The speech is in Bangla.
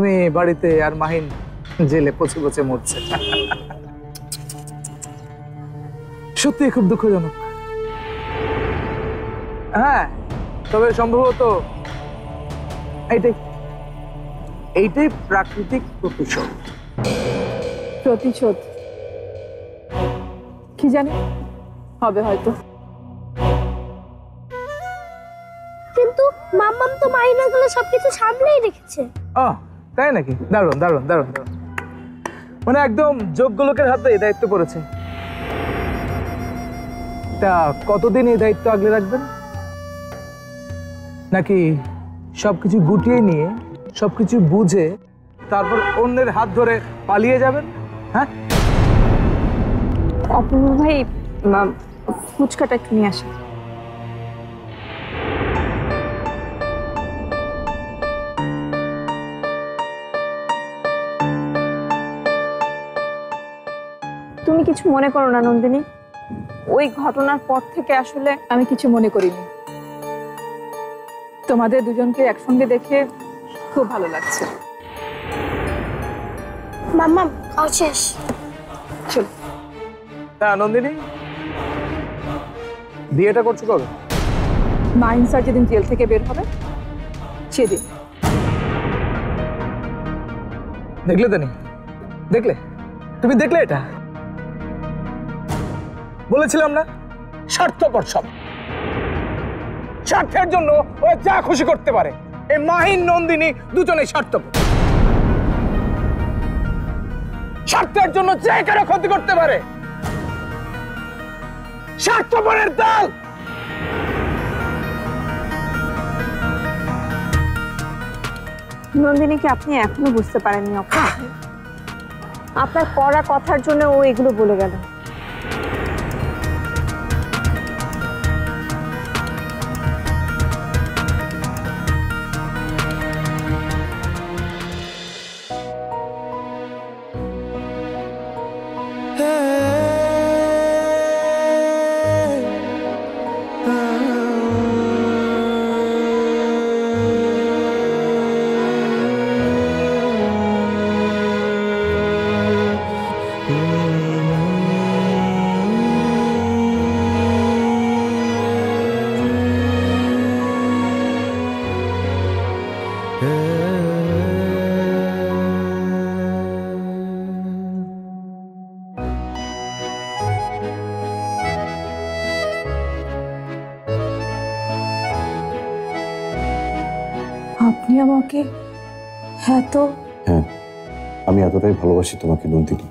তুমি বাড়িতে আর মাহিন জেলে পচে পচে মরছে। সত্যি খুব দুঃখজনক। হ্যাঁ, তবে সম্ভবত এইটাই প্রাকৃতিক প্রতিশোধ। প্রতিশোধ কি জানি, হবে হয়তো। কিন্তু মাম্মাম তো মাহিনা গুলো সবকিছু সামলেই রেখেছে। তাই নাকি? দারুণ দারুণ দারুণ দারুণ। মানে একদম যোগ্য লোকের হাতে এই দায়িত্ব পড়েছে। তা কতদিন এই দায়িত্ব আগলে রাখবেন? নাকি সবকিছু গুটিয়ে নিয়ে সবকিছু বুঝে তারপর অন্যের হাত ধরে পালিয়ে যাবেন? হ্যাঁ, অপূর্ব ভাই, ফুচকাটা একটু নিয়ে আসেন। তুমি কিছু মনে করো না নন্দিনী, ওই ঘটনার পর থেকে আসলে আমি কিছু মনে করিনি। তোমাদের দুজনকে একসঙ্গে দেখে খুব ভালো লাগছে। মাম্মাম খাওয়া শেষ। চলো। নন্দিনী, বিয়েটা করছো কবে? মাহিন স্যার যেদিন জেল থেকে বের হবে সেদিন। দেখলে তো নি? দেখলে? তুমি দেখলে? এটা বলেছিলাম না, স্বার্থপর সব। স্বার্থের জন্য ওরা যা খুশি করতে পারে। এই মাহিন নন্দিনী দুজনেই স্বার্থপর। স্বার্থের জন্য যে কারো ক্ষতি করতে পারে। স্বার্থপরের দল। নন্দিনীকে আপনি এখনো বুঝতে পারেননি অপূর্ব। আপনার কড়া কথার জন্য ও এগুলো বলে গেল। আপনি আমাকে হ্যাঁ, আমি এতটাই ভালোবাসি তোমাকে নন্দিনী।